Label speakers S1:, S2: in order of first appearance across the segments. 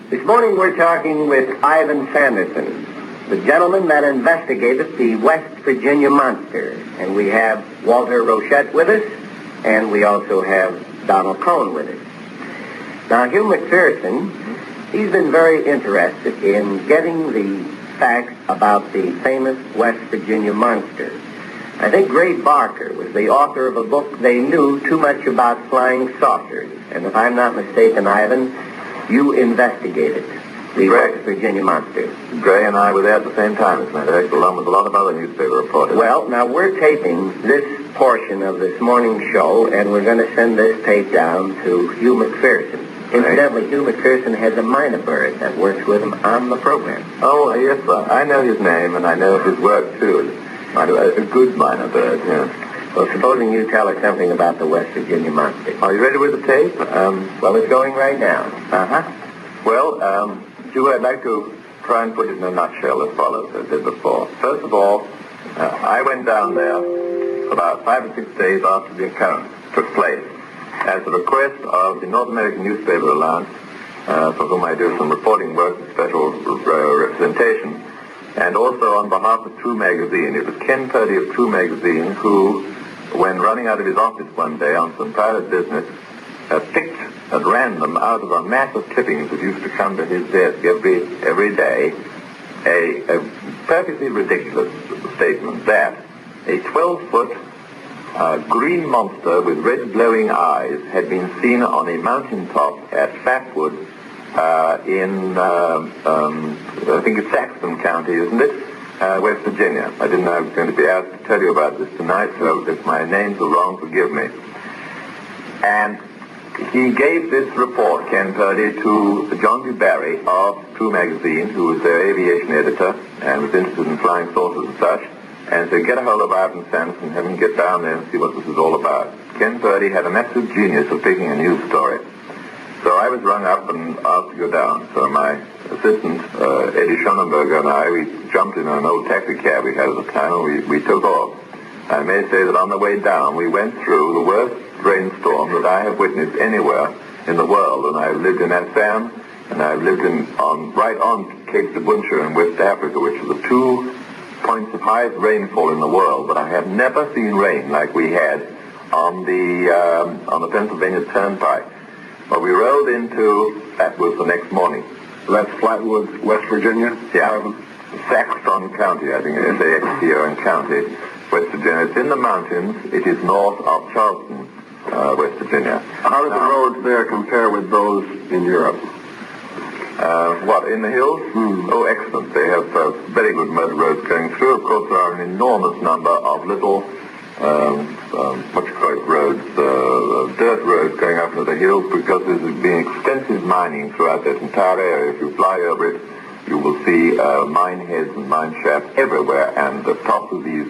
S1: This morning we're talking with Ivan Sanderson, the gentleman that investigated the West Virginia monster. And we have Walter Rochette with us, and we also have Donald Cohen with us. Now, Hugh McPherson, he's been very interested in getting the facts about the famous West Virginia monster. I think Gray Barker was the author of a book, They Knew Too Much About Flying Saucers. And if I'm not mistaken, Ivan, you investigated the West Virginia monster.
S2: Gray and I were there at the same time, as a matter of fact, along with a lot of other newspaper reporters.
S1: Well, now we're taping this portion of this morning's show, and we're going to send this tape down to Hugh McPherson. Incidentally, Hugh McPherson has a minor bird that works with him on the program.
S2: Oh, yes, sir. I know his name, and I know his work, too. A good minor bird, yes.
S1: Well, supposing you tell us something about the West Virginia monster.
S2: Are you ready with the tape?
S1: Well, it's going right now.
S2: Uh-huh. Well, Hugh, I'd like to try and put it in a nutshell as follows, as I did before. First of all, I went down there about 5 or 6 days after the occurrence took place, at the request of the North American Newspaper Alliance, for whom I do some reporting work and special representation, and also on behalf of True Magazine. It was Ken Purdy of True Magazine who, when running out of his office one day on some private business, picked at random out of a mass of clippings that used to come to his desk every day a perfectly ridiculous statement that a 12-foot green monster with red glowing eyes had been seen on a mountaintop at Flatwood in, I think it's Saxon County, isn't it? West Virginia. I didn't know I was going to be asked to tell you about this tonight, so if my names are wrong, forgive me. And he gave this report, Ken Purdy, to John B. Barry of True Magazine, who was their aviation editor and was interested in flying saucers and such, and said, get a hold of Ivan Sanison, have him get down there and see what this is all about. Ken Purdy had a massive genius of picking a news story. So I was rung up and asked to go down. So my assistant, Eddie Schonenberger, and I, we jumped in an old taxi cab we had at the time, and we took off. I may say that on the way down, we went through the worst rainstorm that I have witnessed anywhere in the world. And I've lived in Assam, and I've lived right on Cape Debuncher in West Africa, which are the 2 points of highest rainfall in the world. But I have never seen rain like we had on the Pennsylvania Turnpike. Well, we rode into Flatwoods the next morning.
S1: So that's Flatwoods, West Virginia?
S2: Yeah. Saxon County, I think it is, A-X-T-O-N County, West Virginia. It's in the mountains. It is north of Charleston, West Virginia.
S1: How do the roads there compare with those in Europe?
S2: What, in the hills? Oh, excellent. They have very good mud roads going through. Of course, there are an enormous number of little, roads, dirt roads going up into the hills, because there's been extensive mining throughout that entire area. If you fly over it, you will see mine heads and mine shafts everywhere, and the tops of these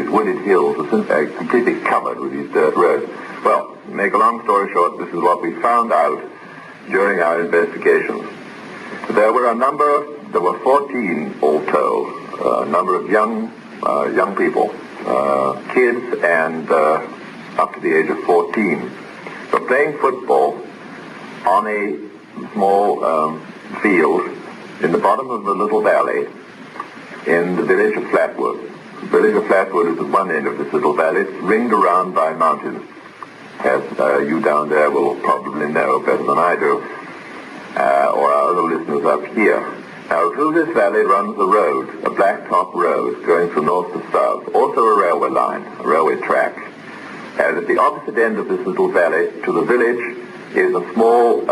S2: wooded hills are completely covered with these dirt roads. Well, to make a long story short, this is what we found out during our investigations. There were 14 all told, a number of young people, kids and up to the age of 14, were playing football on a small field in the bottom of the little valley in the village of Flatwood. The village of Flatwood is at one end of this little valley. It's ringed around by mountains, as you down there will probably know better than I do, or our other listeners up here. Now, through this valley runs a road, a blacktop road, going from north to south, also a railway line, a railway track. And at the opposite end of this little valley to the village is a small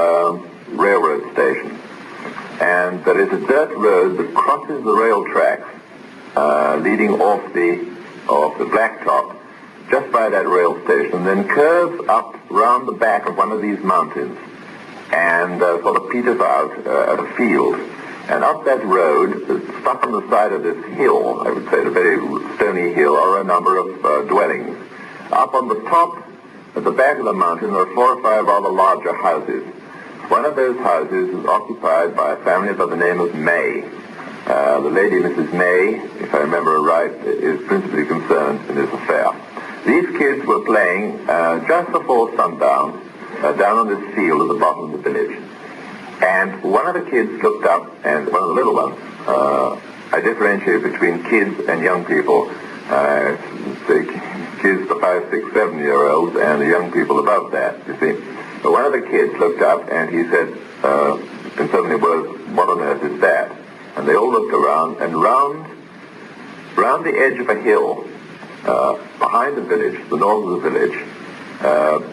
S2: railroad station. And there is a dirt road that crosses the rail tracks, leading off the blacktop, just by that rail station, then curves up round the back of one of these mountains, and sort of peters out at a field. And up that road, stuck on the side of this hill, I would say a very stony hill, are a number of dwellings. Up on the top, at the back of the mountain, there are 4 or 5 rather larger houses. One of those houses is occupied by a family by the name of May. The lady, Mrs. May, if I remember right, is principally concerned in this affair. These kids were playing just before sundown down on this field at the bottom of the village. And one of the kids looked up, and one of the little ones, I differentiate between kids and young people. The kids, the 5, 6, 7-year-olds, and the young people above that, you see. But one of the kids looked up, and he said, in so many words, what on earth is that? And they all looked around, and round the edge of a hill, behind the village, the north of the village,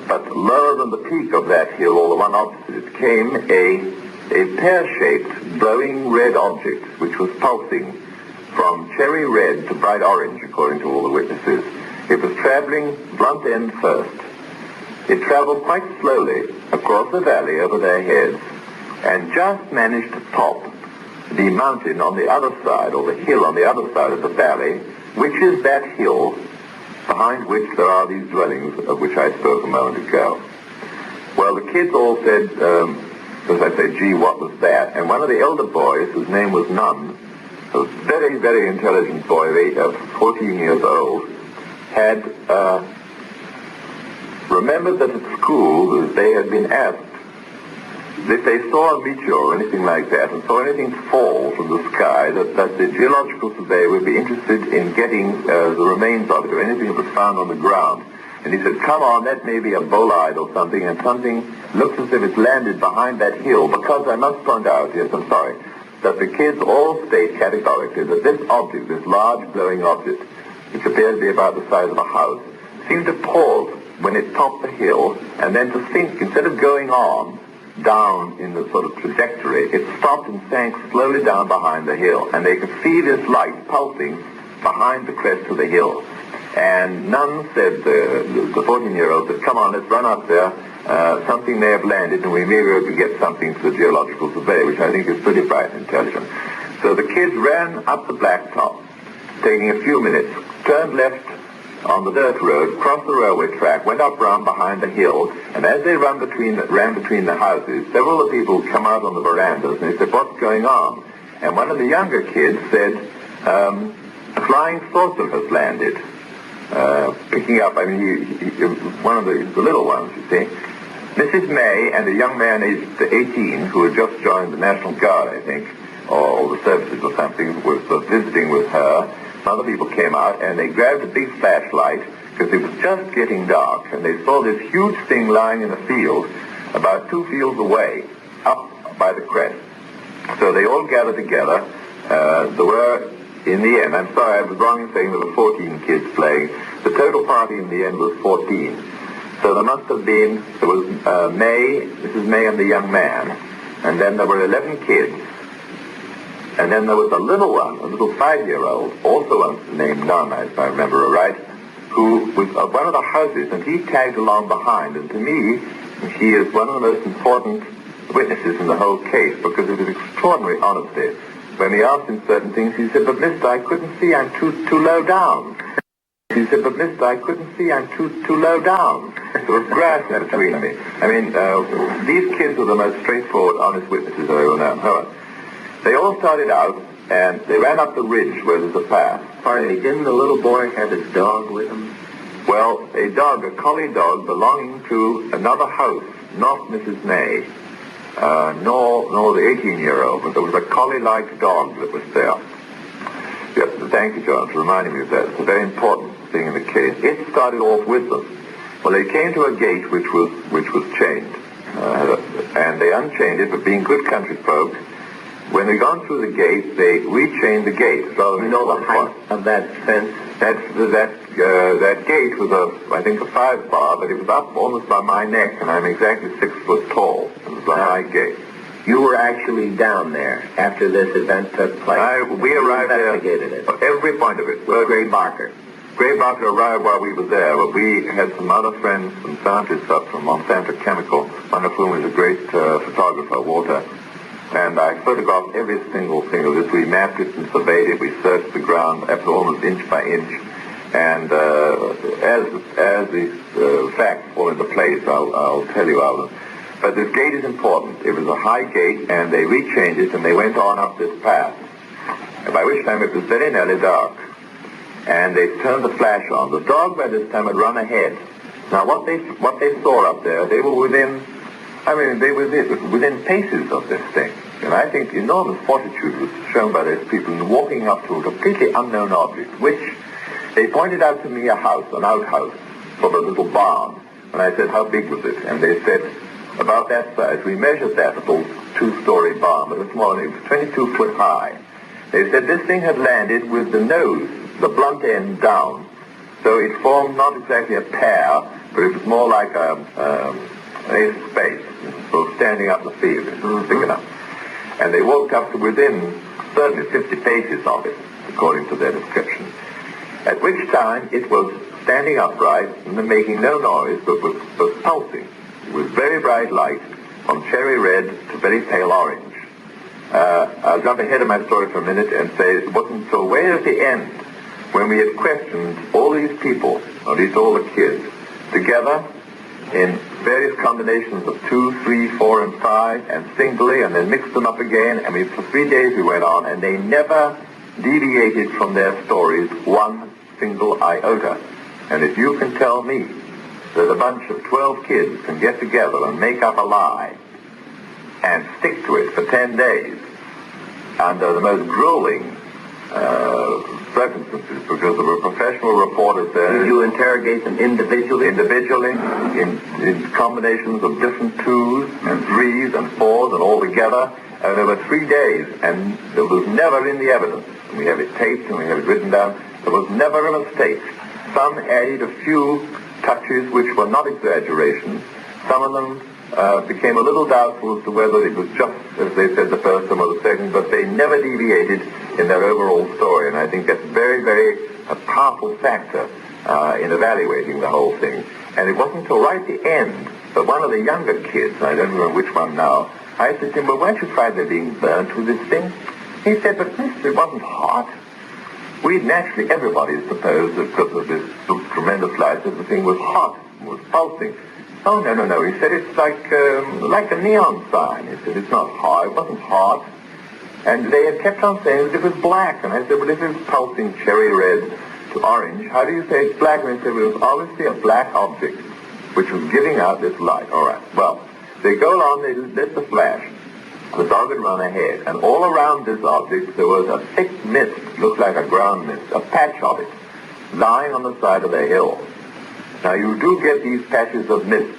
S2: but lower than the peak of that hill, or the one opposite, came a pear-shaped, glowing red object, which was pulsing from cherry red to bright orange, according to all the witnesses. It was traveling blunt end first. It traveled quite slowly across the valley over their heads, and just managed to top the mountain on the other side, or the hill on the other side of the valley, which is that hill behind which there are these dwellings of which I spoke a moment ago. Well, the kids all said, as I said, gee, what was that? And one of the elder boys, whose name was Nunn, a very, very intelligent boy, 14 years old, had remembered that at school they had been asked if they saw a meteor or anything like that, and saw anything fall from the sky, that the geological surveyor would be interested in getting the remains of it, or anything that was found on the ground. And he said, come on, that may be a bolide or something, and something looks as if it's landed behind that hill, because I must point out, yes, I'm sorry, that the kids all state categorically that this object, this large glowing object, which appears to be about the size of a house, seemed to pause when it topped the hill, and then to sink, instead of going on down in the sort of trajectory, it stopped and sank slowly down behind the hill, and they could see this light pulsing behind the crest of the hill. And Nunn said, the 14-year-old said, come on, let's run up there. Something may have landed, and we may be able to get something to the geological survey, which I think is pretty bright and intelligent. So the kids ran up the blacktop, taking a few minutes, turned left on the dirt road, crossed the railway track, went up round behind the hill, and as they ran between the houses, several of the people come out on the verandas, and they said, what's going on? And one of the younger kids said, a flying saucer has landed. Picking up, I mean, one of the little ones, you see. Mrs. May and a young man aged 18 who had just joined the National Guard, I think, or the services or something, was visiting with her. Some other people came out, and they grabbed a big flashlight, because it was just getting dark, and they saw this huge thing lying in a field about 2 fields away, up by the crest. So they all gathered together. There were, in the end, I'm sorry, I was wrong in saying there were 14 kids playing. The total party in the end was 14. So there must have been, there was Mrs. May and the young man, and then there were 11 kids. And then there was a little one, a little 5-year-old, also named Nunn, if I remember right, who was at one of the houses, and he tagged along behind. And to me, he is one of the most important witnesses in the whole case, because of his extraordinary honesty. When we asked him certain things, he said, but mister, I couldn't see, I'm too low down. He said, but mister, I couldn't see, I'm too low down. There was grass in between me. I mean, these kids are the most straightforward, honest witnesses I've ever known. However, they all started out, and they ran up the ridge where there's a path.
S1: Pardon me, didn't the little boy have his dog with him?
S2: Well, a dog, a collie dog, belonging to another house, not Mrs. May, nor the 18-year-old, but there was a collie-like dog that was there. Yes, thank you, John, for reminding me of that. It's a very important thing in the case. It started off with them. Well, they came to a gate which was chained, and they unchained it, but being good country folk, when they gone through the gate, they rechained the gate. So
S1: you know the height of that fence?
S2: That gate was I think a 5-bar, but it was up almost by my neck, and I'm exactly 6 foot tall. It was a high gate.
S1: You were actually down there after this event took place.
S2: We arrived there.
S1: Investigated it.
S2: Every point of it.
S1: Well, Gray Barker.
S2: Gray Barker arrived while we were there, but we had some other friends, some scientists up from Monsanto Chemical, one of whom is a great photographer, Walter. And I photographed every single thing of this. We mapped it and surveyed it. We searched the ground almost inch by inch. And as these facts fall into place, I'll tell you all of them. But this gate is important. It was a high gate, and they rechanged it, and they went on up this path. And by which time it was very nearly dark. And they turned the flash on. The dog by this time had run ahead. Now what they saw up there, they were within I mean, they were within paces of this thing. And I think enormous fortitude was shown by those people in walking up to a completely unknown object, which they pointed out to me a house, an outhouse, sort of a little barn. And I said, how big was it? And they said, about that size. We measured that little two-story barn, but it was 22 foot high. They said this thing had landed with the nose, the blunt end down. So it formed not exactly a pear, but it was more like a space, sort of standing up the field. It was big enough. And they walked up to within certainly 50 paces of it, according to their description. At which time it was standing upright and making no noise, but was pulsing with very bright light from cherry red to very pale orange. I'll jump ahead of my story for a minute and say it wasn't so way at the end, when we had questioned all these people, or at least all the kids, together in various combinations of 2, 3, 4, and 5, and singly, and then mixed them up again, and for 3 days we went on, and they never deviated from their stories one single iota. And if you can tell me that a bunch of 12 kids can get together and make up a lie and stick to it for 10 days under the most grueling circumstances, because there were professional reporters there.
S1: Did you interrogate them individually?
S2: Individually, in combinations of different 2s and 3s and 4s and all together, and over 3 days, and there was never in the evidence, and we have it taped and we have it written down, there was never a mistake. Some added a few touches which were not exaggerations. Some of them became a little doubtful as to whether it was just as they said the first time or the second, but they never deviated in their overall story, and I think that's very, very a powerful factor in evaluating the whole thing. And it wasn't until right at the end that one of the younger kids, I don't remember which one now, I said to him, well, weren't you afraid they're being burnt with this thing? He said, but mister, it wasn't hot. We naturally, everybody supposed that because of this tremendous light that the thing was hot, was pulsing. Oh, no. He said, it's like a neon sign. He said, it's not hot. It wasn't hot. And they had kept on saying that it was black. And I said, well, if it was pulsing cherry red to orange, how do you say it's black? And they said, well, it was obviously a black object which was giving out this light. All right. Well, they go along, they lit the flash. The dog had run ahead. And all around this object, there was a thick mist, looked like a ground mist, a patch of it, lying on the side of the hill. Now, you do get these patches of mist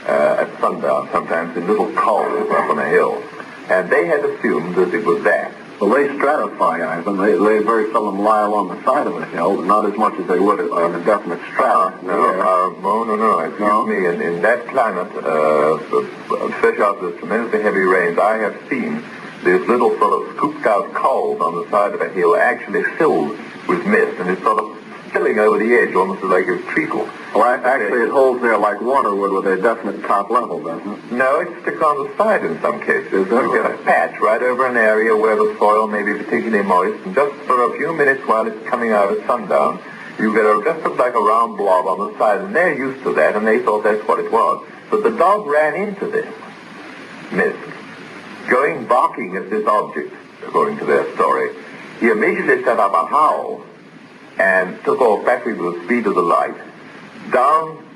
S2: at sundown, sometimes in little coals up on a hill. And they had assumed that it was that.
S3: Well, they stratify, Ivan. They very seldom lie along the side of a hill, not as much as they would on a definite strat.
S2: No. Excuse me. In that climate, especially after the tremendously heavy rains, I have seen these little sort of scooped out coals on the side of a hill actually filled with mist, and it's sort of spilling over the edge, almost like a treacle.
S3: Well, actually, it holds there like water would with a definite top level, doesn't it?
S2: No, it sticks on the side in some cases. You get a patch right over an area where the soil may be particularly moist, and just for a few minutes while it's coming out at sundown, you get just looks like a round blob on the side, and they're used to that, and they thought that's what it was. But the dog ran into this mist, going barking at this object, according to their story. He immediately set up a howl and took off backwards with the speed of the light down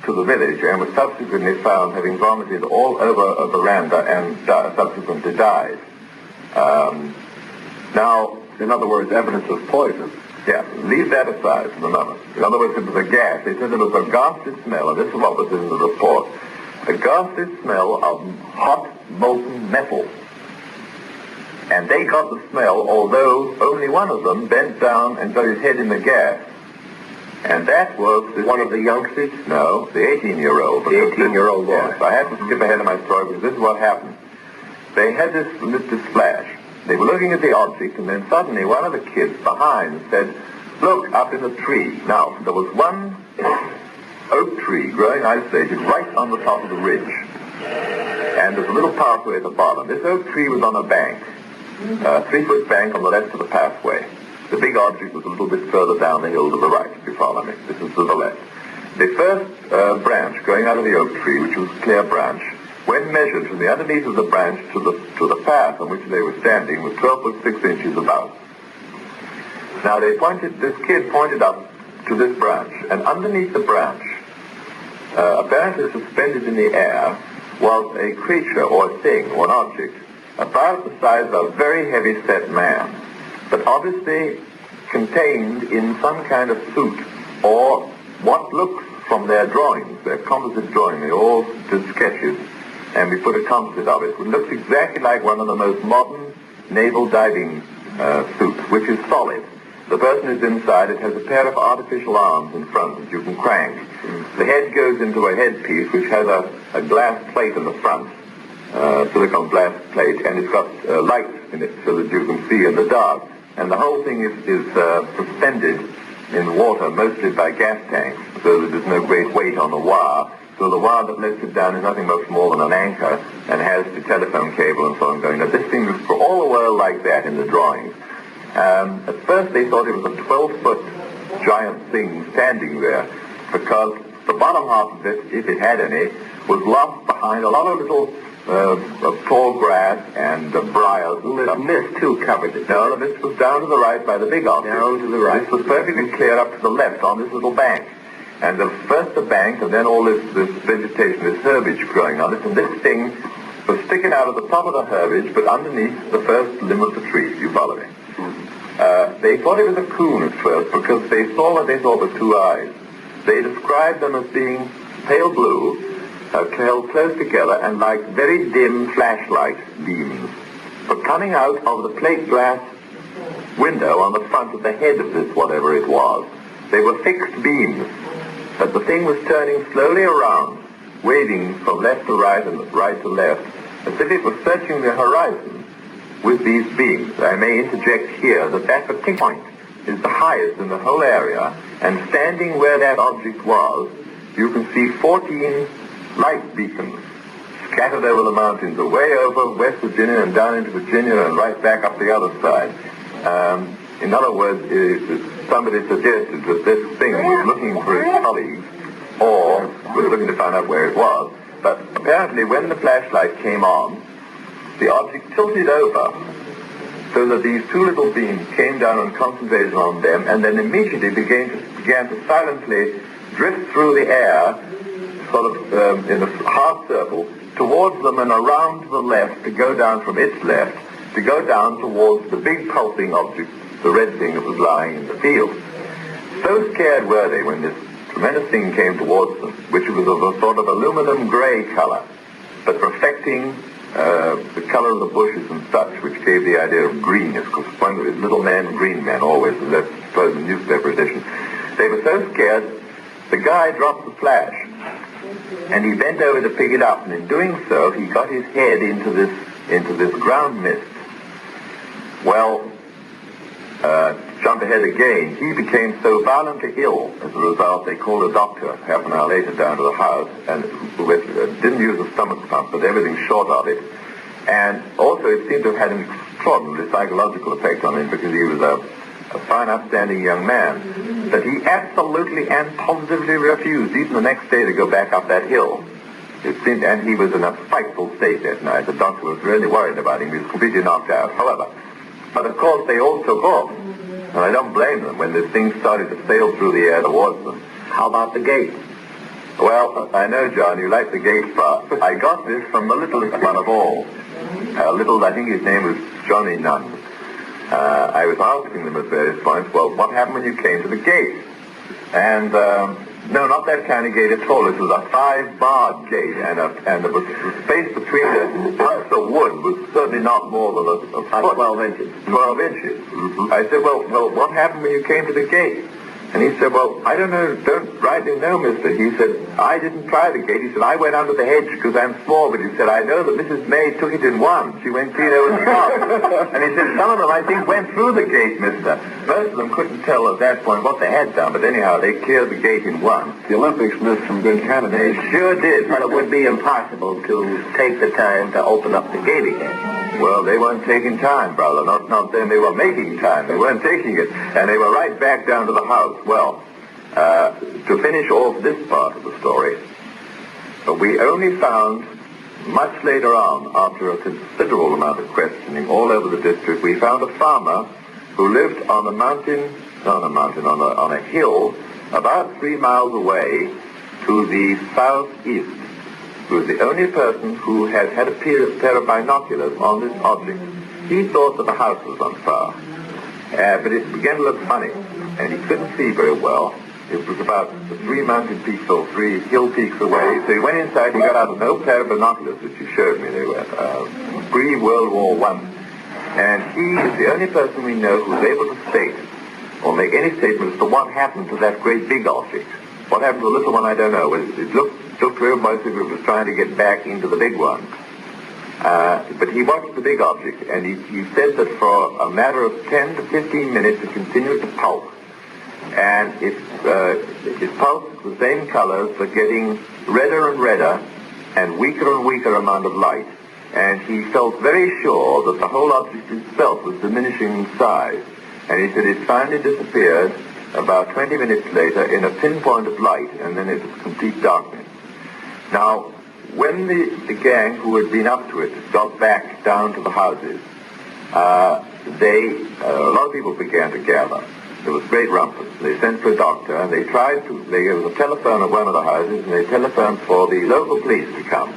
S2: to the village, and was subsequently found having vomited all over a veranda and subsequently died. Now, in other words, evidence of poison. Yeah, leave that aside for the moment. In other words, it was a gas. They said there was a ghastly smell, and this is what was in the report. A ghastly smell of hot, molten metal. And they got the smell, although only one of them bent down and got his head in the gas. And that was
S1: one of the youngsters?
S2: No, the 18-year-old.
S1: The 18-year-old boy.
S2: Yes, I have to skip ahead of my story because this is what happened. They had this flash. They were looking at the object, and then suddenly one of the kids behind said, look, up in the tree. Now, there was one oak tree growing isolated right on the top of the ridge. And there's a little pathway at the bottom. This oak tree was on a bank. A 3-foot bank on the left of the pathway. The big object was a little bit further down the hill to the right, if you follow me. This is to the left. The first branch going out of the oak tree, which was a clear branch, when measured from the underneath of the branch to the path on which they were standing, was 12 foot 6 inches about. Now this kid pointed up to this branch, and underneath the branch, apparently suspended in the air, was a creature or a thing or an object about the size of a very heavy-set man, but obviously contained in some kind of suit, or what looks from their drawings, their composite drawing. They all did sketches, and we put a composite of it. It looks exactly like one of the most modern naval diving suits, which is solid. The person who's inside it has a pair of artificial arms in front that you can crank. The head goes into a headpiece which has a glass plate in the front, silicone glass plate, and it's got lights in it so that you can see in the dark. And the whole thing is suspended in water, mostly by gas tanks, so that there's no great weight on the wire. So the wire that lets it down is nothing much more than an anchor and has the telephone cable and so on going. Now this thing was for all the world like that in the drawings. At first they thought it was a 12-foot giant thing standing there, because the bottom half of it, if it had any, was lost behind a lot of little tall grass and briars.
S1: The mist, too, covered it.
S2: No, the mist was down to the right by the big object.
S1: Down to the right.
S2: This was perfectly clear up to the left on this little bank. And first the bank, and then all this vegetation, this herbage growing on it, and this thing was sticking out of the top of the herbage, but underneath the first limb of the tree. You follow me? They thought it was a coon at first, because they saw what they thought were two eyes. They described them as being pale blue, held close together, and like very dim flashlight beams. But coming out of the plate glass window on the front of the head of this, whatever it was, they were fixed beams. But the thing was turning slowly around, waving from left to right and right to left, as if it was searching the horizon with these beams. I may interject here that that particular point is the highest in the whole area, and standing where that object was, you can see 14 light beacons scattered over the mountains, away over West Virginia and down into Virginia and right back up the other side. In other words, somebody suggested that this thing was looking for its colleagues, or was looking to find out where it was. But apparently when the flashlight came on, the object tilted over so that these two little beams came down and concentrated on them, and then immediately began to silently drift through the air, sort of in a half circle, towards them and around to the left, to go down from its left, to go down towards the big pulsing object, the red thing that was lying in the field. So scared were they when this tremendous thing came towards them, which was of a sort of aluminum gray color, but reflecting the color of the bushes and such, which gave the idea of greenness, because one of little men, green men, always, that's supposed in newspaper edition. They were so scared, the guy dropped the flash, and he bent over to pick it up, and in doing so, he got his head into this ground mist. Well, jump ahead again, he became so violently ill as a result, they called a doctor half an hour later down to the house, and didn't use a stomach pump, but everything short of it. And also it seemed to have had an extraordinary psychological effect on him, because he was a fine, upstanding young man, that he absolutely and positively refused, even the next day, to go back up that hill. It seemed, and he was in a frightful state that night. The doctor was really worried about him. He was completely knocked out. However, but of course they all took off, and I don't blame them when this thing started to sail through the air towards them.
S1: How about the gate?
S2: Well, I know, John, you like the gate part. I got this from the littlest one of all. I think his name was Johnny Nunn. I was asking them at various points, well, what happened when you came to the gate? And no, not that kind of gate at all. It was a 5-barred gate, and the space between the hunks of wood was certainly not more than a foot.
S1: 12 inches.
S2: 12 inches. Mm-hmm. I said, well, what happened when you came to the gate? And he said, well, I don't rightly know, mister. He said, I didn't try the gate. He said, I went under the hedge because I'm small, but he said, I know that Mrs. May took it in one. She went clean over the top. And he said, some of them, I think, went through the gate, mister. Most of them couldn't tell at that point what they had done, but anyhow, they cleared the gate in one.
S3: The Olympics missed some good candidates.
S2: They sure did.
S1: But it would be impossible to take the time to open up the gate again.
S2: Well, they weren't taking time, brother. Not then. They were making time. They weren't taking it. And they were right back down to the house. Well, to finish off this part of the story, we only found much later on, after a considerable amount of questioning all over the district, we found a farmer who lived on a hill about 3 miles away to the southeast. who was the only person who had had a pair of binoculars on this object. He thought that the house was on fire, but it began to look funny, and he couldn't see very well. It was about 3 mountain peaks or 3 hill peaks away. So he went inside, he got out an old pair of binoculars, which he showed me. They were pre-World War I. And he is the only person we know who was able to state, or make any statement as to what happened to that great big object. What happened to the little one, I don't know. It looked very much as if it was trying to get back into the big one. But he watched the big object, and he said that for a matter of 10 to 15 minutes it continued to pulse. And it pulsed the same colors, but getting redder and redder, and weaker amount of light. And he felt very sure that the whole object itself was diminishing in size. And he said it finally disappeared about 20 minutes later in a pinpoint of light, and then it was complete darkness. Now, when the gang who had been up to it got back down to the houses, a lot of people began to gather. There was great rumpus. They sent for a doctor, and there was a telephone at one of the houses, and they telephoned for the local police to come.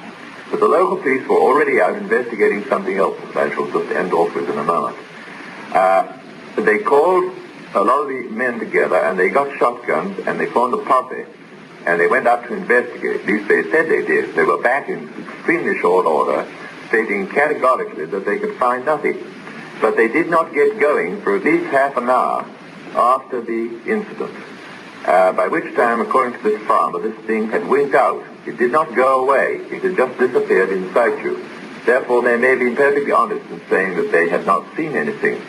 S2: But the local police were already out investigating something else, which I shall just end off with in a moment. They called a lot of the men together, and they got shotguns, and they formed a posse, and they went up to investigate. At least they said they did. They were back in extremely short order, stating categorically that they could find nothing. But they did not get going for at least half an hour after the incident, by which time, according to this farmer, this thing had winked out. It did not go away. It had just disappeared in situ. Therefore, they may have been perfectly honest in saying that they had not seen anything.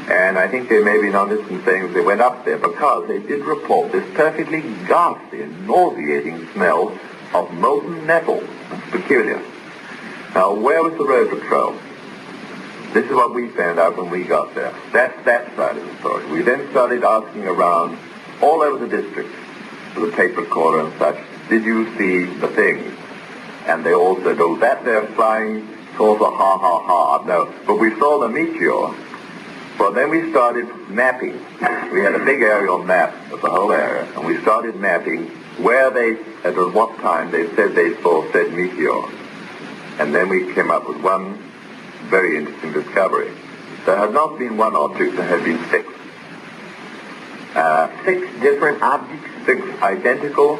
S2: And I think they may have been honest in saying that they went up there because they did report this perfectly ghastly and nauseating smell of molten metal. It's peculiar. Now, where was the road patrol? This is what we found out when we got there. That's that side of the story. We then started asking around all over the district with a tape recorder and such, did you see the thing? And they all said, oh, that there flying saucer, ha, ha, ha. No, but we saw the meteor. Well, then we started mapping. We had a big aerial map of the whole area, and we started mapping where at what time they said they saw said meteor. And then we came up with one very interesting discovery. There had not been one object, there had been 6.
S1: 6 different objects?
S2: 6 identical,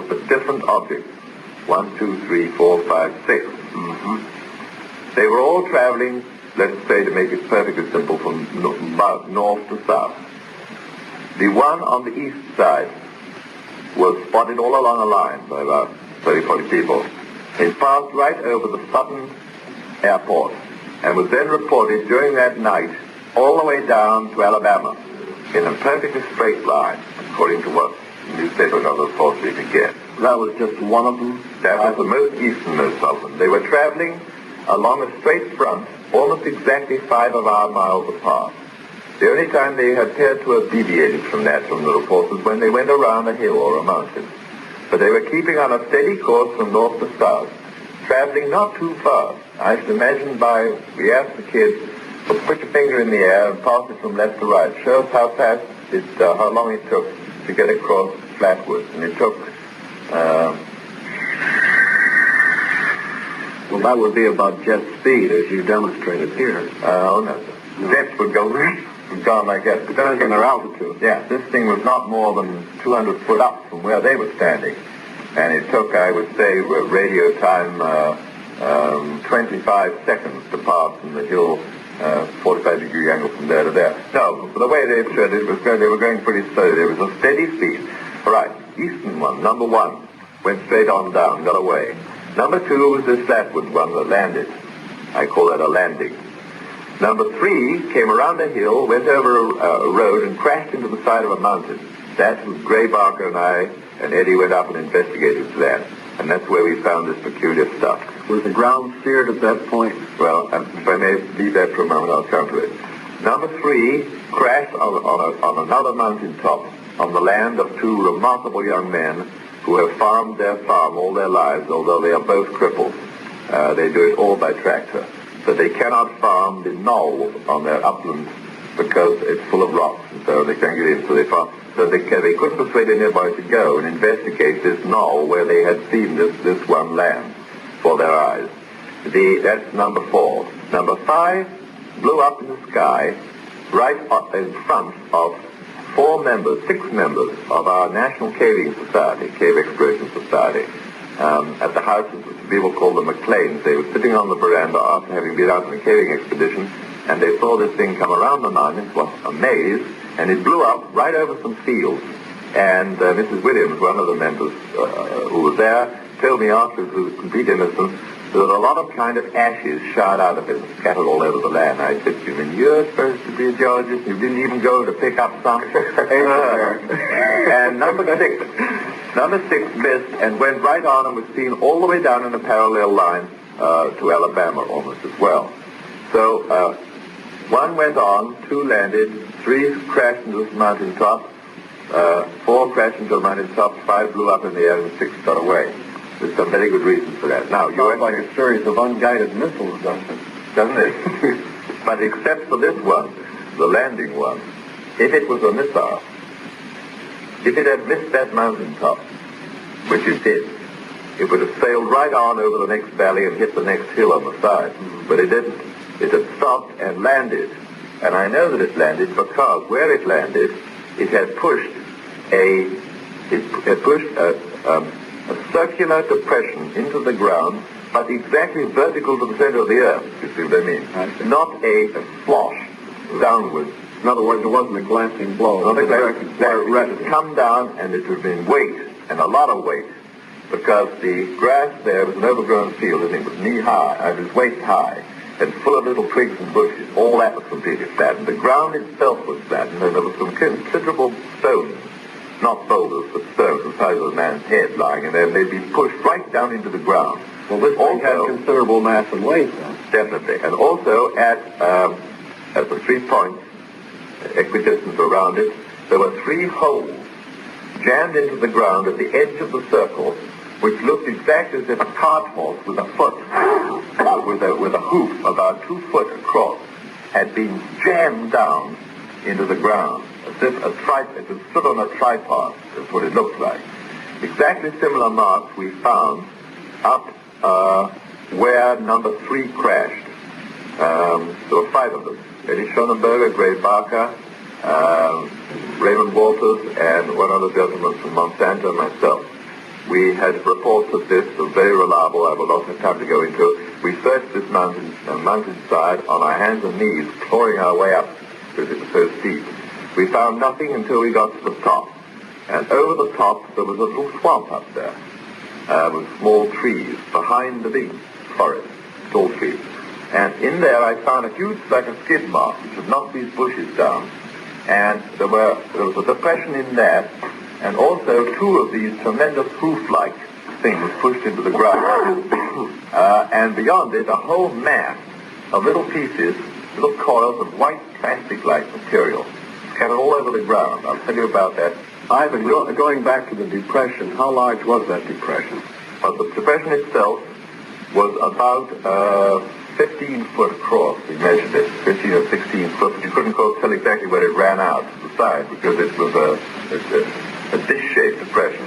S2: but different objects. 1, 2, 3, 4, 5, 6. Mm-hmm. They were all traveling, let's say, to make it perfectly simple, from north to south. The one on the east side was spotted all along a line by about 30, 40 people. It passed right over the Sutton airport and was then reported during that night all the way down to Alabama in a perfectly straight line, according to what newspaper reports we could get.
S3: That was just one of them?
S2: That was the most easternmost of them. They were traveling along a straight front, almost exactly 5 of our miles apart. The only time they appeared to have deviated from that, from the reports, was when they went around a hill or a mountain. But they were keeping on a steady course from north to south, traveling not too far. I should imagine we asked the kids to put your finger in the air and pass it from left to right. Show us how long it took to get across Flatwoods. And it took,
S3: well, that would be about jet speed, as you demonstrated here.
S2: Oh, no. Jets would go gone like that.
S3: Depends on their altitude.
S2: Yeah, this thing was not more than 200 foot up from where they were standing. And it took, I would say, radio time 25 seconds to pass from the hill, 45-degree angle from there to there. No, the way they said it was they were going pretty slowly. There was a steady speed. All right, eastern one, number 1, went straight on down, got away. Number 2 was this Flatwood one that landed. I call that a landing. Number 3 came around the hill, went over a road, and crashed into the side of a mountain. That was Gray Barker and I and Eddie went up and investigated that. And that's where we found this peculiar stuff.
S3: Was the ground seared at that point?
S2: Well, if I may leave that for a moment, I'll come to it. Number 3 crashed on another mountaintop on the land of 2 remarkable young men who have farmed their farm all their lives, although they are both crippled. They do it all by tractor. But they cannot farm the knoll on their uplands because it's full of rocks, and so they can't get in. So they farm. So they couldn't persuade anybody to go and investigate this knoll where they had seen this one land. for their eyes. That's number 4. Number 5 blew up in the sky right up in front of 6 members of our National Caving Society, Cave Exploration Society, at the house of people called the McLeans. They were sitting on the veranda after having been out on a caving expedition, and they saw this thing come around the mountain. It was a maze, and it blew up right over some fields. And Mrs. Williams, one of the members who was there, told me afterwards, with complete innocence, there was a lot of kind of ashes shot out of it and scattered all over the land. I said to him, you're supposed to be a geologist, you didn't even go to pick up some. And number 6 missed and went right on and was seen all the way down in a parallel line to Alabama almost as well. So 1 went on, 2 landed, 3 crashed into the mountaintop, 4 crashed into the mountaintop, 5 blew up in the air, and 6 got away. There's some very good reasons for that. Now, you
S3: like a series of unguided missiles,
S2: doesn't it? But except for this one, the landing one, if it was a missile, if it had missed that mountaintop, which it did, it would have sailed right on over the next valley and hit the next hill on the side. But it didn't. It had stopped and landed. And I know that it landed because where it landed, it had pushed a circular depression into the ground, but exactly vertical to the center of the earth, you see what I mean? Not a slosh downwards.
S3: In other words, it wasn't a glancing blow.
S2: Not exactly. It had come down, and it would have been weight, and a lot of weight, because the grass there was an overgrown field, and it was knee-high, it was waist-high, and full of little twigs and bushes. All that was completely flattened. The ground itself was flattened, and there was some considerable stones, not boulders, but stones the size of a man's head lying in there, and they'd be pushed right down into the ground.
S3: Well, this thing had considerable mass and weight, then.
S2: Definitely. And also at the 3 points, equidistant around it, there were 3 holes jammed into the ground at the edge of the circle, which looked exactly as if a cart horse with a foot, with a hoof about 2 foot across, had been jammed down into the ground, as if it was stood on a tripod. That's what it looked like. Exactly similar marks we found up where number 3 crashed. There were 5 of them. Eddie Schonenberger, Gray Barker, Raymond Walters, and one other gentleman from Monsanto, and myself. We had reports of this, very reliable. I will not have time to go into it. We searched this mountainside on our hands and knees, clawing our way up because it was so steep. We found nothing until we got to the top. And over the top, there was a little swamp up there with small trees behind the big forest, tall trees. And in there, I found a huge, like a skid mark, which had knocked these bushes down. And there was a depression in that, and also 2 of these tremendous hoof-like things pushed into the ground. And beyond it, a whole mass of little pieces, little coils of white plastic-like material, scattered all over the ground. I'll tell you about that.
S3: Ivan, going back to the depression, how large was that depression?
S2: Well, the depression itself was about 15 foot across. We measured it, 15 or 16 foot, but you couldn't tell exactly where it ran out to the side because it was a dish-shaped depression,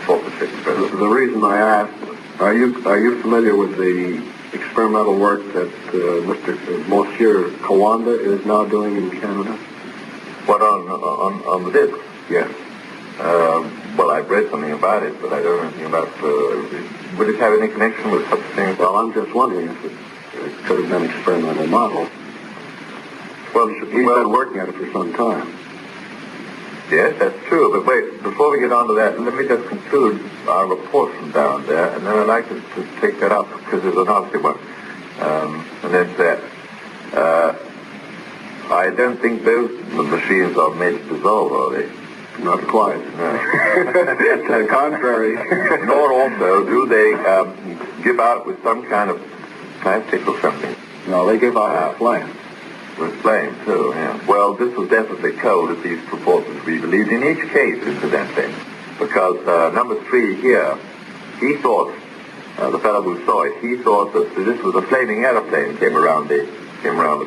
S2: four-foot-shaped depression.
S3: The reason I asked, are you familiar with the experimental work that Monsieur Kawanda is now doing in Canada?
S2: What, on the disc?
S3: Yes.
S2: Well, I've read something about it, but I don't know anything about would it have any connection with such things?
S3: Well, I'm just wondering if it could have been experimental models.
S2: Well,
S3: he's been working at it for some time.
S2: Yes, that's true. But wait, before we get on to that, let me just conclude our report from down there, and then I'd like to take that up because there's a nasty one. And that's that. I don't think those machines are made to dissolve, are they?
S3: Not quite, no. To the contrary.
S2: Nor also do they give out with some kind of plastic or something.
S3: No, they give out with flame.
S2: With flame, too, yeah. Well, this was definitely cold at these proportions, we believed, in each case, incidentally. Because number 3 here, he thought, the fellow who saw it, he thought that this was a flaming aeroplane came around the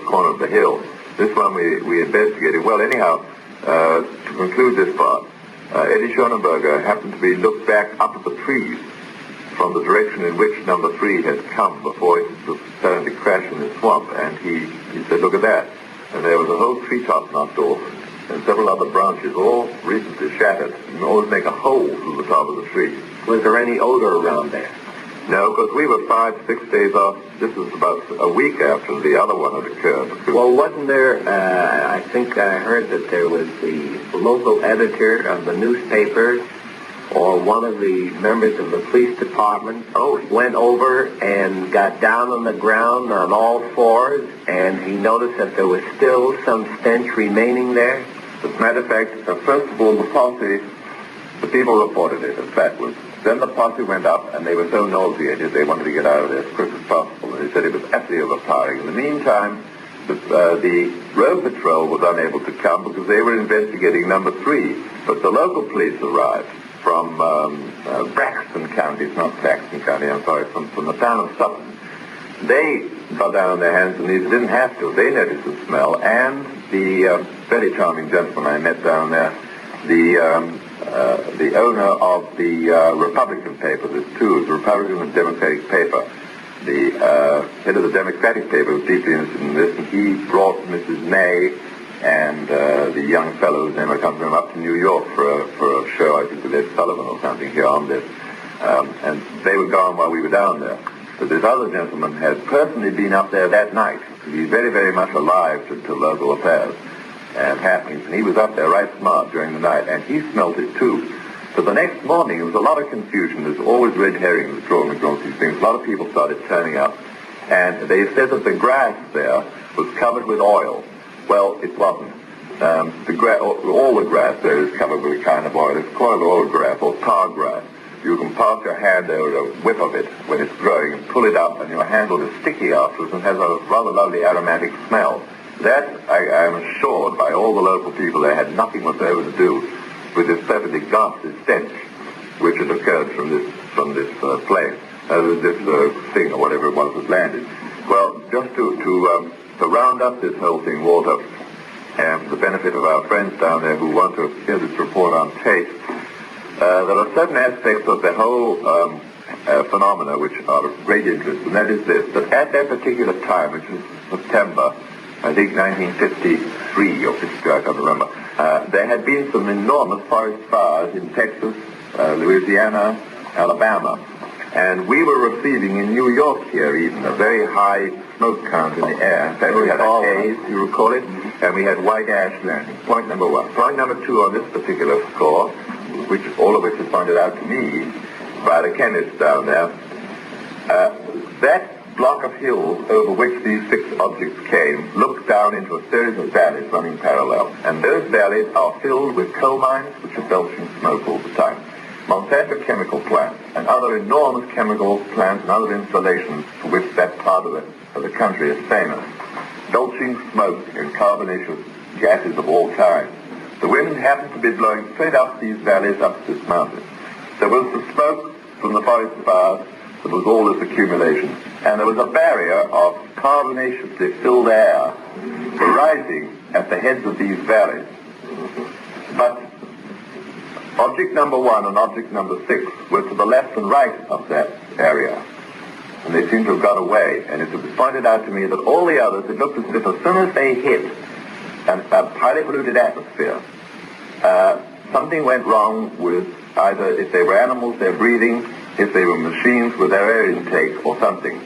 S2: corner of the hill. This one we investigated. Well, anyhow, to conclude this part, Eddie Schonenberger happened to be looked back up at the trees from the direction in which number 3 had come before it was starting to crash in the swamp. And he said, look at that. And there was a whole treetop knocked off and several other branches, all recently shattered, and always make a hole through the top of the tree.
S1: Was there any odor around there?
S2: No, because we were 5-6 days off. This was about a week after the other one had occurred.
S1: Well, wasn't there, I think I heard that there was the local editor of the newspaper or one of the members of the police department went over and got down on the ground on all fours, and he noticed that there was still some stench remaining there?
S2: As a matter of fact, first of all, the people reported it at Flatwoods. Then the posse went up, and they were so nauseated they wanted to get out of there as quick as possible. And they said it was absolutely overpowering. In the meantime, the road patrol was unable to come because they were investigating number 3. But the local police arrived from Braxton County. It's not Braxton County, I'm sorry, from the town of Sutton. They got down on their hands and knees. Didn't have to. They noticed the smell, and the very charming gentleman I met down there, the owner of the Republican paper, there's two, the Republican and Democratic paper. The head of the Democratic paper was deeply interested in this, and he brought Mrs. May and the young fellow whose name I can't remember up to New York for a show, I think with Ed Sullivan or something here on this. And they were gone while we were down there. But this other gentleman had personally been up there that night. He's very, very much alive to local affairs and happenings. And he was up there right smart during the night, and he smelt it too. So the next morning, there was a lot of confusion. There's always red herrings drawn across these things. A lot of people started turning up. And they said that the grass there was covered with oil. Well, it wasn't. All the grass there is covered with a kind of oil. It's called oil grass or tar grass. You can pass your hand over a whiff of it when it's growing and pull it up, and your hand will be sticky afterwards and has a rather lovely aromatic smell. That, I am assured by all the local people, they had nothing whatsoever to do with this perfectly ghastly stench which had occurred from this place, this thing or whatever it was that landed. Well, just to round up this whole thing, Walter, and for the benefit of our friends down there who want to hear this report on tape, there are certain aspects of the whole phenomena which are of great interest, and that is this, that at that particular time, which was September, I think 1953 or 52, I can't remember, there had been some enormous forest fires in Texas, Louisiana, Alabama, and we were receiving in New York here even a very high smoke count in the air. In fact, we had a haze, you recall it, and we had white ash landing. Point number one. Point number two on this particular score, which all of which is pointed out to me by the chemist down there, that block of hills over which these 6 objects came looked down into a series of valleys running parallel. And those valleys are filled with coal mines which are belching smoke all the time. Monsanto chemical plants and other enormous chemical plants and other installations for which that part of the country is famous, belching smoke and carbonaceous gases of all kinds. The wind happened to be blowing straight up these valleys, up this mountain. There was the smoke from the forest fires. There was all this accumulation. And there was a barrier of carbonaceously filled air rising at the heads of these valleys. But object number 1 and object number 6 were to the left and right of that area. And they seemed to have got away. And it was pointed out to me that all the others, it looked as if as soon as they hit a highly polluted atmosphere, something went wrong with either if they were animals, their breathing, if they were machines with their air intake or something.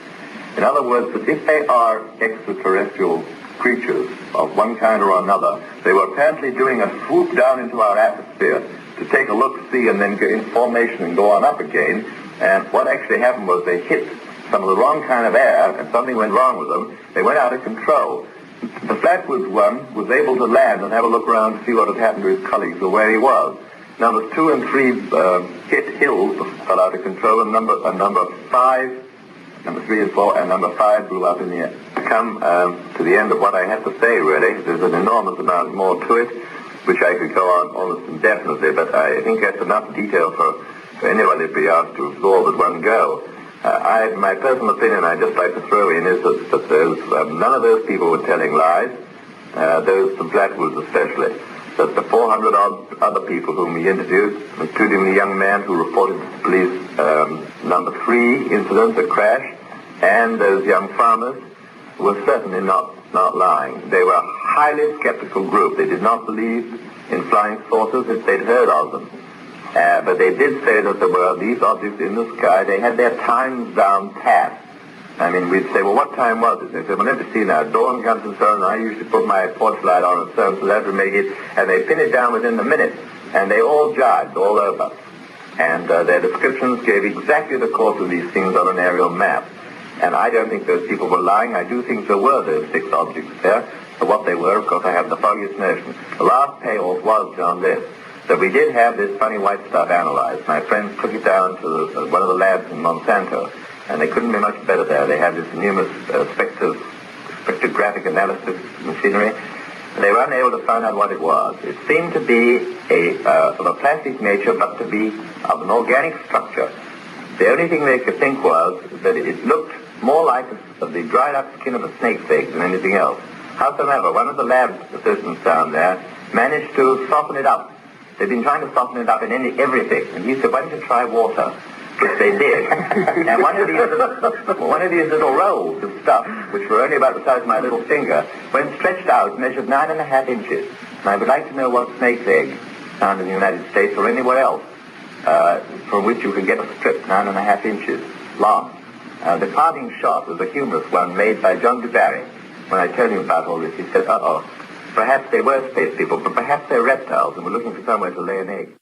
S2: In other words, that if they are extraterrestrial creatures of one kind or another, they were apparently doing a swoop down into our atmosphere to take a look, see, and then get in formation and go on up again. And what actually happened was they hit some of the wrong kind of air, and something went wrong with them. They went out of control. The Flatwoods one was able to land and have a look around to see what had happened to his colleagues or where he was. Numbers 2 and 3 hit hills, fell out of control, and number 5, number 3 and 4, and number 5 blew up in the air. Come to the end of what I have to say, really. There's an enormous amount more to it, which I could go on almost indefinitely, but I think that's enough detail for anybody to be asked to absorb at one go. My personal opinion, I'd just like to throw in, is that none of those people were telling lies, those from Flatwoods especially. that the 400 odd other people whom he interviewed, including the young man who reported to the police number 3 incident, the crash, and those young farmers, were certainly not lying. They were a highly skeptical group. They did not believe in flying saucers if they'd heard of them. But they did say that there were these objects in the sky. They had their times down pat. I mean, we'd say, well, what time was it? They said, well, let me see now. Dawn comes and so on. I usually put my porch light on and so that would make it. And they pin it down within the minute. And they all jibed all over. And their descriptions gave exactly the course of these things on an aerial map. And I don't think those people were lying. I do think there were those 6 objects there. For what they were, of course, I have the foggiest notion. The last payoff was, John, this. That we did have this funny white stuff analyzed. My friends took it down to one of the labs in Monsanto, and they couldn't be much better there. They had this enormous spectrographic analysis machinery, and they were unable to find out what it was. It seemed to be of a plastic nature, but to be of an organic structure. The only thing they could think was that it looked more like the dried-up skin of a snake's egg than anything else. Howsoever, one of the lab assistants down there managed to soften it up. They've been trying to soften it up in everything. And he said, why don't you try water? Which they did. And one of these little rolls of stuff, which were only about the size of my little finger, when stretched out, measured 9.5 inches. And I would like to know what snake's egg found in the United States or anywhere else, from which you could get a strip 9.5 inches long. The parting shot was a humorous one made by John DeBarry. When I told him about all this, he said, perhaps they were space people, but perhaps they're reptiles and were looking for somewhere to lay an egg.